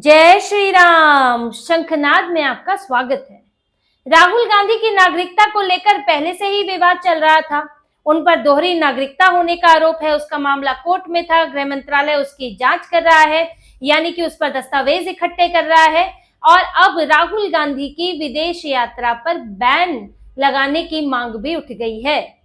जय श्री राम। शंखनाद में आपका स्वागत है। राहुल गांधी की नागरिकता को लेकर पहले से ही विवाद चल रहा था। उन पर दोहरी नागरिकता होने का आरोप है। उसका मामला कोर्ट में था। गृह मंत्रालय उसकी जांच कर रहा है, यानी कि उस पर दस्तावेज इकट्ठे कर रहा है। और अब राहुल गांधी की विदेश यात्रा पर बैन लगाने की मांग भी उठ गई है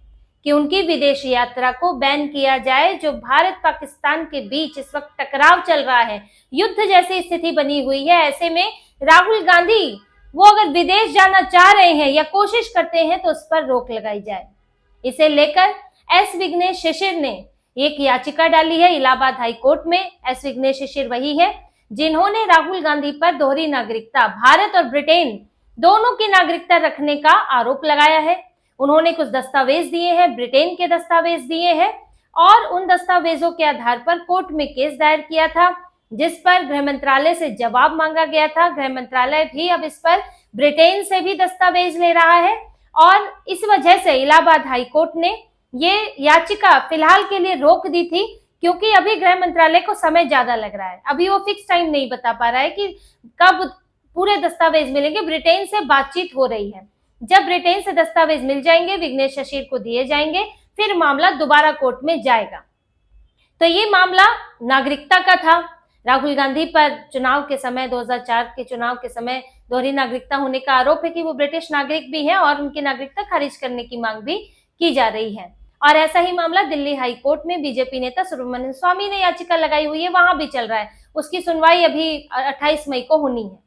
कि उनकी विदेश यात्रा को बैन किया जाए। जो भारत पाकिस्तान के बीच इस वक्त टकराव चल रहा है, युद्ध जैसी स्थिति बनी हुई है, ऐसे में राहुल गांधी वो अगर विदेश जाना चाह रहे हैं या कोशिश करते हैं तो उस पर रोक लगाई जाए। इसे लेकर एस विघ्नेश शिशिर ने एक याचिका डाली है इलाहाबाद हाई कोर्ट में। एस विघ्नेश शिशिर वही है जिन्होंने राहुल गांधी पर दोहरी नागरिकता, भारत और ब्रिटेन दोनों की नागरिकता रखने का आरोप लगाया है। उन्होंने कुछ दस्तावेज दिए हैं, ब्रिटेन के दस्तावेज दिए हैं, और उन दस्तावेजों के आधार पर कोर्ट में केस दायर किया था, जिस पर गृह मंत्रालय से जवाब मांगा गया था। गृह मंत्रालय भी अब इस पर ब्रिटेन से भी दस्तावेज ले रहा है, और इस वजह से इलाहाबाद हाई कोर्ट ने ये याचिका फिलहाल के लिए रोक दी थी, क्योंकि अभी गृह मंत्रालय को समय ज्यादा लग रहा है। अभी वो फिक्स टाइम नहीं बता पा रहा है कि कब पूरे दस्तावेज मिलेंगे। ब्रिटेन से बातचीत हो रही है। जब ब्रिटेन से दस्तावेज मिल जाएंगे, विघ्नेश शिशिर को दिए जाएंगे, फिर मामला दोबारा कोर्ट में जाएगा। तो ये मामला नागरिकता का था। राहुल गांधी पर चुनाव के समय 2004 के चुनाव के समय दोहरी नागरिकता होने का आरोप है कि वो ब्रिटिश नागरिक भी है, और उनकी नागरिकता खारिज करने की मांग भी की जा रही है। और ऐसा ही मामला दिल्ली हाई कोर्ट में बीजेपी नेता सुब्रमण्यम स्वामी ने याचिका लगाई हुई है, वहां भी चल रहा है। उसकी सुनवाई अभी 28 मई को होनी है।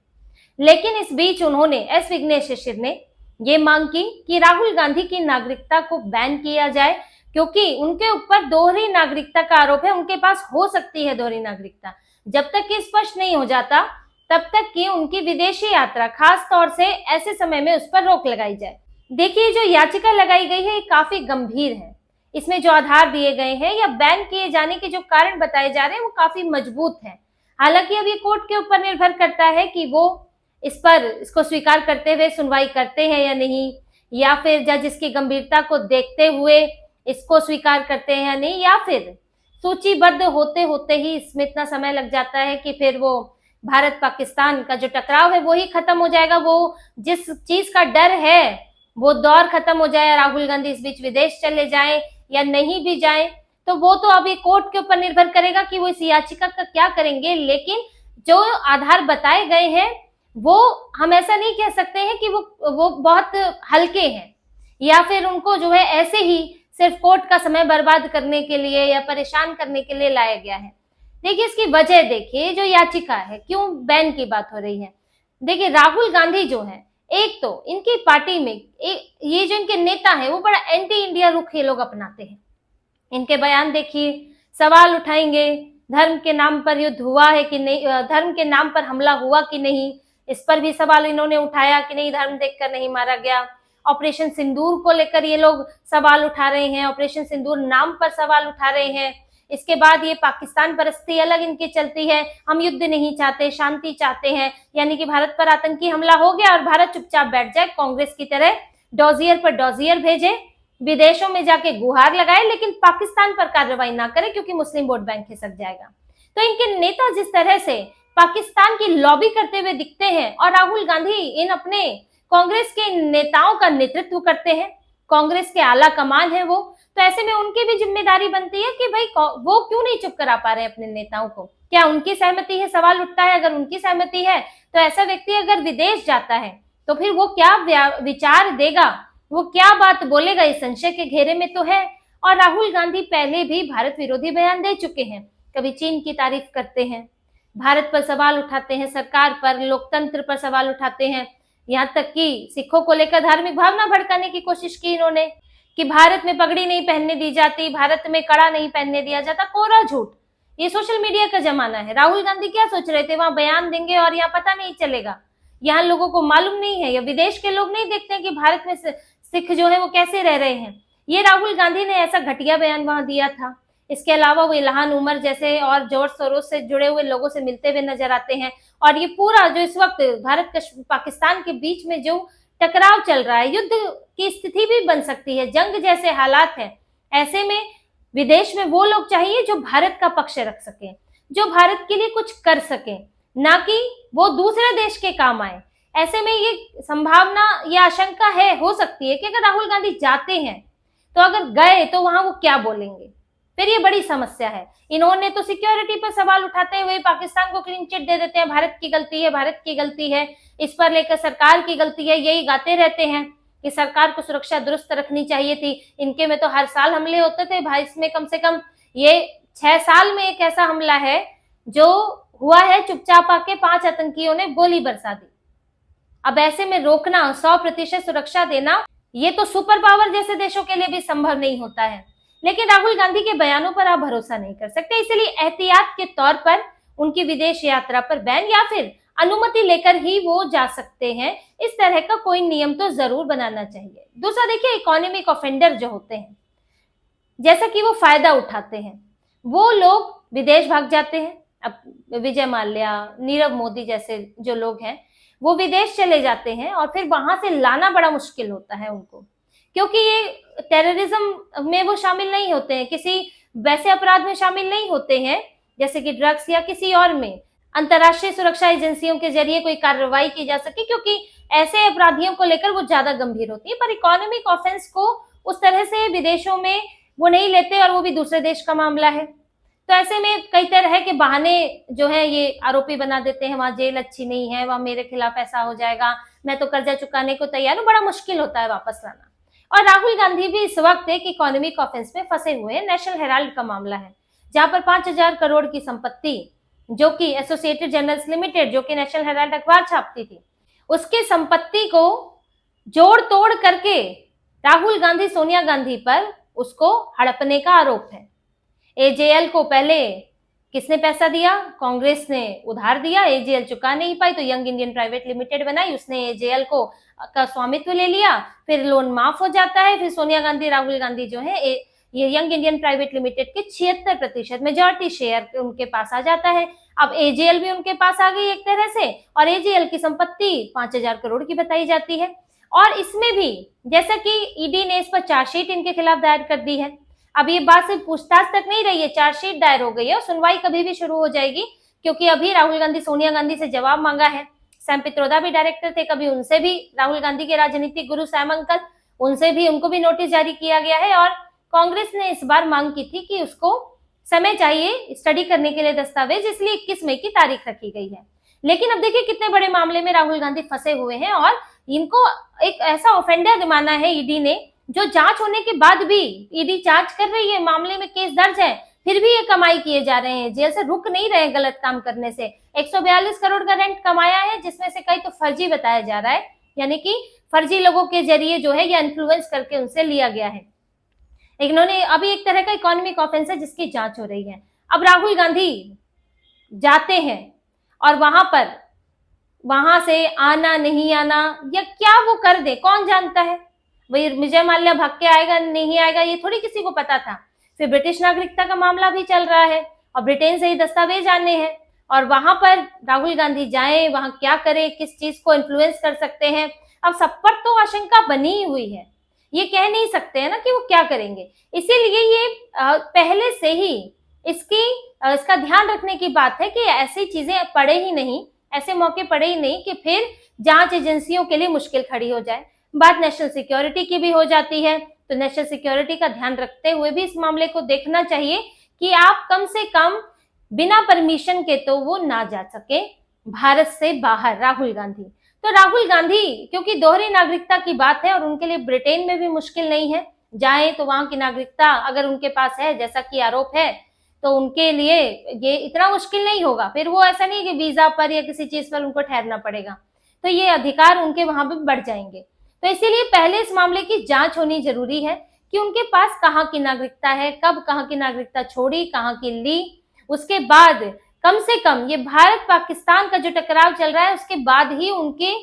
लेकिन इस बीच उन्होंने, एस विघ्नेश शिशिर ने ये मांग की कि राहुल गांधी की नागरिकता को बैन किया जाए, क्योंकि उनके ऊपर दोहरी नागरिकता का आरोप है। उनके पास हो सकती है दोहरी नागरिकता, जब तक कि स्पष्ट नहीं हो जाता तब तक कि उनकी विदेशी यात्रा, खास तौर से ऐसे समय में, उस पर रोक लगाई जाए। देखिए, जो याचिका लगाई गई है ये काफी गंभीर है। इसमें जो आधार दिए गए हैं या बैन किए जाने के जो कारण बताए जा रहे हैं वो काफी मजबूत है। हालांकि अब ये कोर्ट के ऊपर निर्भर करता है कि वो इसको स्वीकार करते हुए सुनवाई करते हैं या नहीं, या फिर जज इसकी गंभीरता को देखते हुए इसको स्वीकार करते हैं या नहीं, या फिर सूचीबद्ध होते होते ही इसमें इतना समय लग जाता है कि फिर वो भारत पाकिस्तान का जो टकराव है वो ही खत्म हो जाएगा। वो जिस चीज का डर है वो दौर खत्म हो जाए, राहुल गांधी इस बीच विदेश चले जाएं या नहीं भी जाएं, तो वो तो अभी कोर्ट के ऊपर निर्भर करेगा कि वो इस याचिका का क्या करेंगे। लेकिन जो आधार बताए गए हैं वो हम ऐसा नहीं कह सकते हैं कि वो बहुत हल्के हैं, या फिर उनको जो है ऐसे ही सिर्फ कोर्ट का समय बर्बाद करने के लिए या परेशान करने के लिए लाया गया है। देखिए, इसकी वजह देखिए, जो याचिका है, क्यों बैन की बात हो रही है। देखिए, राहुल गांधी जो है, एक तो इनकी पार्टी में ये जो इनके नेता है वो बड़ा एंटी इंडिया रुख ये लोग अपनाते हैं। इनके बयान देखिए, सवाल उठाएंगे, धर्म के नाम पर युद्ध हुआ है कि नहीं, धर्म के नाम पर हमला हुआ कि नहीं, इस पर भी सवाल इन्होंने उठाया कि नहीं, धर्म देखकर नहीं मारा गया। ऑपरेशन सिंदूर को लेकर ये लोग सवाल उठा रहे हैं, ऑपरेशन सिंदूर नाम पर सवाल उठा रहे हैं। इसके बाद ये पाकिस्तान परस्ती अलग इनकी चलती है, हम युद्ध नहीं चाहते, शांति चाहते हैं, यानी कि भारत पर आतंकी हमला हो गया और भारत चुपचाप बैठ जाए, कांग्रेस की तरह डॉजियर पर डॉजियर भेजे, विदेशों में जाके गुहार लगाए, लेकिन पाकिस्तान पर कार्रवाई ना करे क्योंकि मुस्लिम वोट बैंक खिसक जाएगा। तो इनके नेता जिस तरह से पाकिस्तान की लॉबी करते हुए दिखते हैं, और राहुल गांधी इन अपने कांग्रेस के नेताओं का नेतृत्व करते हैं, कांग्रेस के आला कमान है वो, तो ऐसे में उनकी भी जिम्मेदारी बनती है कि भाई वो क्यों नहीं चुप करा पा रहे हैं अपने नेताओं को। क्या उनकी सहमति है, सवाल उठता है। अगर उनकी सहमति है तो ऐसा व्यक्ति अगर विदेश जाता है तो फिर वो क्या विचार देगा, वो क्या बात बोलेगा, इस संशय के घेरे में तो है। और राहुल गांधी पहले भी भारत विरोधी बयान दे चुके हैं। कभी चीन की तारीफ करते हैं, भारत पर सवाल उठाते हैं, सरकार पर, लोकतंत्र पर सवाल उठाते हैं, यहाँ तक कि सिखों को लेकर धार्मिक भावना भड़काने की कोशिश की इन्होंने कि भारत में पगड़ी नहीं पहनने दी जाती, भारत में कड़ा नहीं पहनने दिया जाता। कोरा झूठ। ये सोशल मीडिया का जमाना है। राहुल गांधी क्या सोच रहे थे, वहां बयान देंगे और यहाँ पता नहीं चलेगा, यहाँ लोगों को मालूम नहीं है, या विदेश के लोग नहीं देखते कि भारत में सिख जो है वो कैसे रह रहे हैं। ये राहुल गांधी ने ऐसा घटिया बयान वहां दिया था। इसके अलावा वो इल्हान उमर जैसे और जोर शोरोस से जुड़े हुए लोगों से मिलते हुए नजर आते हैं। और ये पूरा जो इस वक्त भारत पाकिस्तान के बीच में जो टकराव चल रहा है, युद्ध की स्थिति भी बन सकती है, जंग जैसे हालात हैं, ऐसे में विदेश में वो लोग चाहिए जो भारत का पक्ष रख सकें, जो भारत के लिए कुछ कर सकें, ना कि वो दूसरे देश के काम आए। ऐसे में ये संभावना या आशंका हो सकती है कि अगर राहुल गांधी जाते हैं तो अगर गए तो वहां वो क्या बोलेंगे, फिर ये बड़ी समस्या है। इन्होंने तो सिक्योरिटी पर सवाल उठाते हुए पाकिस्तान को क्लीन चिट दे देते हैं, भारत की गलती है, भारत की गलती है, इस पर लेकर सरकार की गलती है, यही गाते रहते हैं कि सरकार को सुरक्षा दुरुस्त रखनी चाहिए थी। इनके में तो हर साल हमले होते थे भाई, इसमें कम से कम ये 6 साल में एक ऐसा हमला है जो हुआ है, चुपचाप आके 5 आतंकियों ने गोली बरसा दी। अब ऐसे में रोकना, 100% सुरक्षा देना, ये तो सुपर पावर जैसे देशों के लिए भी संभव नहीं होता है। लेकिन राहुल गांधी के बयानों पर आप भरोसा नहीं कर सकते, इसलिए एहतियात के तौर पर उनकी विदेश यात्रा पर बैन या फिर अनुमति लेकर ही वो जा सकते हैं, इस तरह का कोई नियम तो जरूर बनाना चाहिए। दूसरा देखिए, इकोनॉमिक ऑफेंडर जो होते हैं, जैसा कि वो फायदा उठाते हैं, वो लोग विदेश भाग जाते हैं। अब विजय माल्या, नीरव मोदी जैसे जो लोग हैं वो विदेश चले जाते हैं और फिर वहां से लाना बड़ा मुश्किल होता है उनको, क्योंकि ये टेररिज्म में वो शामिल नहीं होते हैं, किसी वैसे अपराध में शामिल नहीं होते हैं जैसे कि ड्रग्स या किसी और में अंतर्राष्ट्रीय सुरक्षा एजेंसियों के जरिए कोई कार्रवाई की जा सके, क्योंकि ऐसे अपराधियों को लेकर वो ज्यादा गंभीर होती है। पर इकोनॉमिक ऑफेंस को उस तरह से विदेशों में वो नहीं लेते, और वो भी दूसरे देश का मामला है। तो ऐसे में कई तरह के बहाने जो है ये आरोपी बना देते हैं, वहां जेल अच्छी नहीं है, वहां मेरे खिलाफ ऐसा हो जाएगा, मैं तो कर्जा चुकाने को तैयार हूँ, बड़ा मुश्किल होता है वापस लाना। और राहुल गांधी भी इस वक्त एक इकोनॉमिक ऑफेंस में फंसे हुए हैं। नेशनल हेराल्ड का मामला है, जहां पर 5,000 करोड़ की संपत्ति, जो कि एसोसिएटेड जर्नल्स लिमिटेड, जो कि नेशनल हेराल्ड अखबार छापती थी, उसकी संपत्ति को जोड़ तोड़ करके राहुल गांधी सोनिया गांधी पर उसको हड़पने का आरोप है। एजेएल को पहले किसने पैसा दिया? कांग्रेस ने उधार दिया, एजेएल चुका नहीं पाई तो यंग इंडियन प्राइवेट लिमिटेड बनाई, उसने एजेएल को का स्वामित्व ले लिया, फिर लोन माफ हो जाता है, फिर सोनिया गांधी राहुल गांधी जो है ये यंग इंडियन प्राइवेट लिमिटेड के 76% मेजॉरिटी शेयर उनके पास आ जाता है। अब एजेएल भी उनके पास आ गई एक तरह से, और एजेएल की संपत्ति 5,000 करोड़ की बताई जाती है। और इसमें भी जैसा कि ईडी ने इस पर चार्जशीट इनके खिलाफ दायर कर दी है। अब ये बात सिर्फ पूछताछ तक नहीं रही है, चार्जशीट दायर हो गई है और सुनवाई कभी भी शुरू हो जाएगी, क्योंकि अभी राहुल गांधी सोनिया गांधी से जवाब मांगा है। सैम पित्रोदा भी डायरेक्टर थे, कभी उनसे भी, राहुल गांधी के राजनीतिक गुरु सैम अंकल, उनको भी नोटिस जारी किया गया है। और कांग्रेस ने इस बार मांग की थी कि उसको समय चाहिए स्टडी करने के लिए दस्तावेज, इसलिए 21 मई की तारीख रखी गई है। लेकिन अब देखिए कितने बड़े मामले में राहुल गांधी फंसे हुए हैं, और इनको एक ऐसा ऑफेंडर माना है ईडी ने, जो जांच होने के बाद भी ईडी जांच कर रही है, मामले में केस दर्ज है, फिर भी ये कमाई किए जा रहे हैं, जेल से रुक नहीं रहे गलत काम करने से। 142 करोड़ का रेंट कमाया है, जिसमें से कई तो फर्जी बताया जा रहा है, यानी कि फर्जी लोगों के जरिए जो है ये इन्फ्लुएंस करके उनसे लिया गया है। इन्होंने अभी एक तरह का इकोनॉमिक ऑफेंस है जिसकी जांच हो रही है। अब राहुल गांधी जाते हैं और वहां से आना नहीं आना या क्या वो कर दे, कौन जानता है। वही विजय माल्या भाग के आएगा नहीं आएगा ये थोड़ी किसी को पता था। फिर ब्रिटिश नागरिकता का मामला भी चल रहा है और ब्रिटेन से ही दस्तावेज आने हैं, और वहां पर राहुल गांधी जाएं, वहां क्या करें, किस चीज को इन्फ्लुएंस कर सकते हैं, अब सब पर तो आशंका बनी ही हुई है। ये कह नहीं सकते हैं ना कि वो क्या करेंगे, इसीलिए ये पहले से ही इसका ध्यान रखने की बात है कि ऐसी चीजें पड़े ही नहीं, ऐसे मौके पड़े ही नहीं कि फिर जांच एजेंसियों के लिए मुश्किल खड़ी हो जाए। बात नेशनल सिक्योरिटी की भी हो जाती है, तो नेशनल सिक्योरिटी का ध्यान रखते हुए भी इस मामले को देखना चाहिए कि आप कम से कम बिना परमिशन के तो वो ना जा सके भारत से बाहर राहुल गांधी। तो राहुल गांधी क्योंकि दोहरी नागरिकता की बात है और उनके लिए ब्रिटेन में भी मुश्किल नहीं है, जाए तो वहां की नागरिकता अगर उनके पास है जैसा कि आरोप है तो उनके लिए ये इतना मुश्किल नहीं होगा। फिर वो ऐसा नहीं कि वीजा पर या किसी चीज पर उनको ठहरना पड़ेगा, तो ये अधिकार उनके वहां पे बढ़ जाएंगे। तो इसीलिए पहले इस मामले की जांच होनी जरूरी है कि उनके पास कहाँ की नागरिकता है, कब कहाँ की नागरिकता छोड़ी, कहाँ की ली। उसके बाद कम से कम ये भारत पाकिस्तान का जो टकराव चल रहा है उसके बाद ही उनकी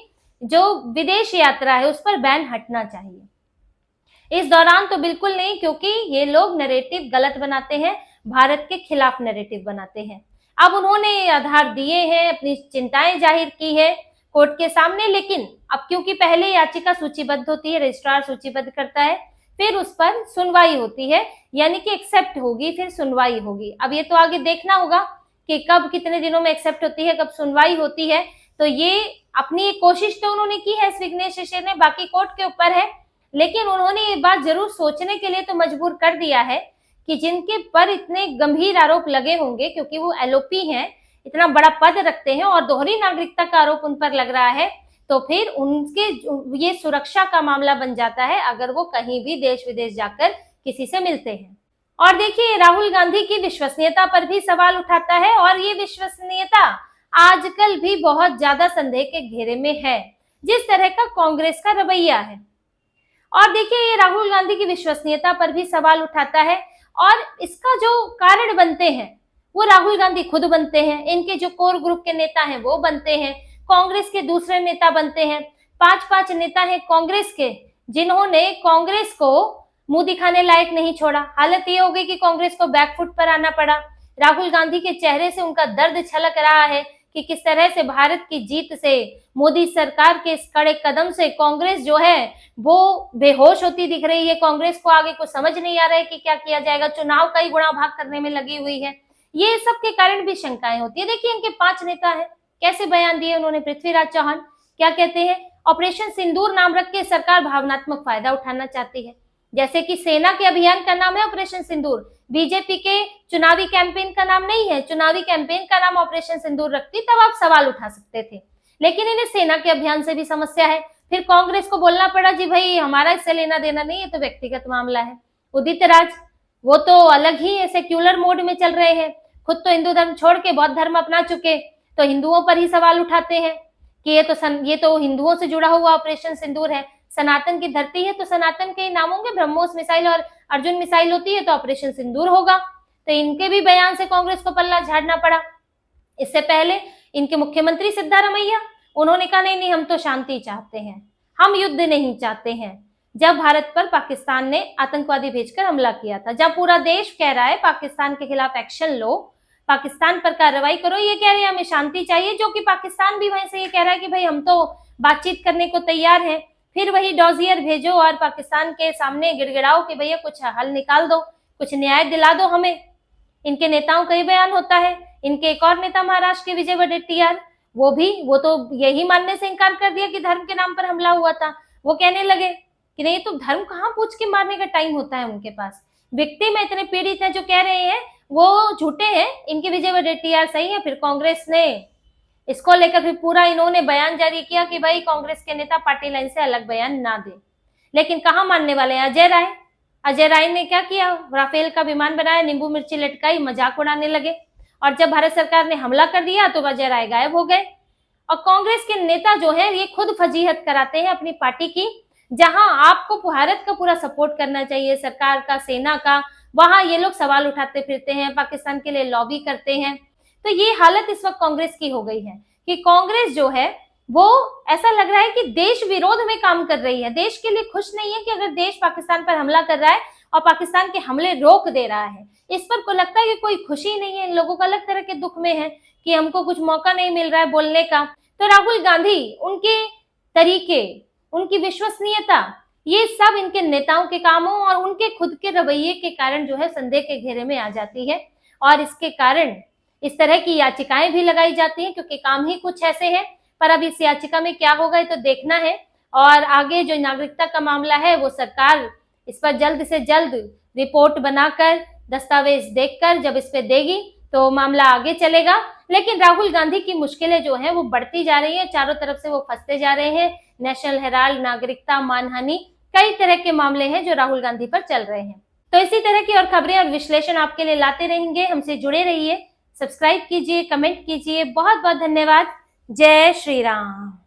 जो विदेश यात्रा है उस पर बैन हटना चाहिए। इस दौरान तो बिल्कुल नहीं, क्योंकि ये लोग नैरेटिव गलत बनाते हैं, भारत के खिलाफ नैरेटिव बनाते हैं। अब उन्होंने आधार दिए हैं, अपनी चिंताएं जाहिर की है कोर्ट के सामने, लेकिन अब क्योंकि पहले याचिका सूचीबद्ध होती है, रजिस्ट्रार सूचीबद्ध करता है, फिर उस पर सुनवाई होती है, यानी कि एक्सेप्ट होगी, फिर सुनवाई होगी। अब ये तो आगे देखना होगा कि कब कितने दिनों में एक्सेप्ट होती है, कब सुनवाई होती है। तो ये अपनी कोशिश तो उन्होंने की है विघ्नेश शिशिर ने, बाकी कोर्ट के ऊपर है। लेकिन उन्होंने ये बात जरूर सोचने के लिए तो मजबूर कर दिया है कि जिनके पर इतने गंभीर आरोप लगे होंगे, क्योंकि वो एलओपी हैं, इतना बड़ा पद रखते हैं और दोहरी नागरिकता का आरोप उन पर लग रहा है, तो फिर उनके ये सुरक्षा का मामला बन जाता है अगर वो कहीं भी देश विदेश जाकर किसी से मिलते हैं। और देखिए, राहुल गांधी की विश्वसनीयता पर भी सवाल उठाता है और ये विश्वसनीयता आजकल भी बहुत ज्यादा संदेह के घेरे में है, जिस तरह का कांग्रेस का रवैया है। और देखिए, ये राहुल गांधी की विश्वसनीयता पर भी सवाल उठाता है और इसका जो कारण बनते हैं वो राहुल गांधी खुद बनते हैं, इनके जो कोर ग्रुप के नेता हैं वो बनते हैं, कांग्रेस के दूसरे नेता बनते हैं। 5 नेता हैं कांग्रेस के जिन्होंने कांग्रेस को मुंह दिखाने लायक नहीं छोड़ा। हालत ये हो गई कि कांग्रेस को बैकफुट पर आना पड़ा। राहुल गांधी के चेहरे से उनका दर्द छलक रहा है कि किस तरह से भारत की जीत से, मोदी सरकार के इस कड़े कदम से कांग्रेस जो है वो बेहोश होती दिख रही है। कांग्रेस को आगे कुछ समझ नहीं आ रहा है कि क्या किया जाएगा, चुनाव का ही गुणा भाग करने में लगी हुई है। ये सब के कारण भी शंकाएं होती है। देखिए, इनके 5 नेता हैं, कैसे बयान दिए उन्होंने। पृथ्वीराज चौहान क्या कहते हैं, ऑपरेशन सिंदूर नाम रख के सरकार भावनात्मक फायदा उठाना चाहती है। जैसे कि सेना के अभियान का नाम है ऑपरेशन सिंदूर, बीजेपी के चुनावी कैंपेन का नाम नहीं है। चुनावी कैंपेन का नाम ऑपरेशन सिंदूर रखती तब आप सवाल उठा सकते थे, लेकिन इन्हें सेना के अभियान से भी समस्या है। फिर कांग्रेस को बोलना पड़ा जी भाई हमारा इससे लेना देना नहीं है, तो व्यक्तिगत मामला है। उदित राज वो तो अलग ही सेक्युलर मोड में चल रहे हैं, खुद तो हिंदू धर्म छोड़ के बौद्ध धर्म अपना चुके, तो हिंदुओं पर ही सवाल उठाते हैं कि ये तो हिंदुओं से जुड़ा हुआ ऑपरेशन सिंदूर है। सनातन की धरती है तो सनातन के नाम होंगे, ब्रह्मोस मिसाइल और अर्जुन मिसाइल होती है तो ऑपरेशन सिंदूर होगा। तो इनके भी बयान से कांग्रेस को पल्ला झाड़ना पड़ा। इससे पहले इनके मुख्यमंत्री सिद्धारमैया, उन्होंने कहा नहीं हम तो शांति चाहते हैं, हम युद्ध नहीं चाहते हैं। जब भारत पर पाकिस्तान ने आतंकवादी भेजकर हमला किया था, जब पूरा देश कह रहा है पाकिस्तान के खिलाफ एक्शन लो, पाकिस्तान पर कार्रवाई करो, ये कह रहे हैं हमें शांति चाहिए, जो कि पाकिस्तान भी वहीं से ये कह रहा है कि भाई हम तो बातचीत करने को तैयार हैं। फिर वही डॉजियर भेजो और पाकिस्तान के सामने गिड़गिड़ाओ कि भैया कुछ हल निकाल दो, कुछ न्याय दिला दो हमें। इनके नेताओं का ही बयान होता है। इनके एक और नेता महाराष्ट्र के विजय वडेट्टियार, वो तो यही मानने से इनकार कर दिया कि धर्म के नाम पर हमला हुआ था। वो कहने लगे कि नहीं, तो धर्म कहाँ पूछ के मारने का टाइम होता है उनके पास। विक्टिम में इतने पीड़ित हैं जो कह रहे हैं वो झूठे हैं, इनके विजय वडेट्टियार सही है। फिर कांग्रेस ने इसको लेकर फिर पूरा इन्होंने बयान जारी किया कि भाई कांग्रेस के नेता पार्टी लाइन से अलग बयान ना दे। लेकिन कहाँ मानने वाले हैं अजय राय ने क्या किया, राफेल का विमान बनाया, नींबू मिर्ची लटकाई, मजाक उड़ाने लगे। और जब भारत सरकार ने हमला कर दिया तो अजय राय गायब हो गए। और कांग्रेस के नेता जो है ये खुद फजीहत कराते हैं अपनी पार्टी की, जहां आपको भारत का पूरा सपोर्ट करना चाहिए, सरकार का, सेना का, वहां ये लोग सवाल उठाते फिरते हैं, पाकिस्तान के लिए लॉबी करते हैं। तो ये हालत इस वक्त कांग्रेस की हो गई है कि कांग्रेस जो है वो ऐसा लग रहा है कि देश विरोध में काम कर रही है, देश के लिए खुश नहीं है कि अगर देश पाकिस्तान पर हमला कर रहा है और पाकिस्तान के हमले रोक दे रहा है, इस पर को लगता है कि कोई खुशी नहीं है। इन लोगों का अलग तरह के दुख में है कि हमको कुछ मौका नहीं मिल रहा है बोलने का। तो राहुल गांधी, उनके तरीके, उनकी विश्वसनीयता, ये सब इनके नेताओं के कामों और उनके खुद के रवैये के कारण जो है संदेह के घेरे में आ जाती है। और इसके कारण इस तरह की याचिकाएं भी लगाई जाती हैं, क्योंकि काम ही कुछ ऐसे है। पर अब इस याचिका में क्या होगा ये तो देखना है। और आगे जो नागरिकता का मामला है वो सरकार इस पर जल्द से जल्द रिपोर्ट बनाकर, दस्तावेज देखकर जब इस पे देगी तो मामला आगे चलेगा। लेकिन राहुल गांधी की मुश्किलें जो हैं वो बढ़ती जा रही हैं, चारों तरफ से वो फंसते जा रहे हैं। नेशनल हेराल्ड, नागरिकता, मानहानि, कई तरह के मामले हैं जो राहुल गांधी पर चल रहे हैं। तो इसी तरह की और खबरें और विश्लेषण आपके लिए लाते रहेंगे। हमसे जुड़े रहिए, सब्सक्राइब कीजिए, कमेंट कीजिए। बहुत बहुत धन्यवाद। जय श्री राम।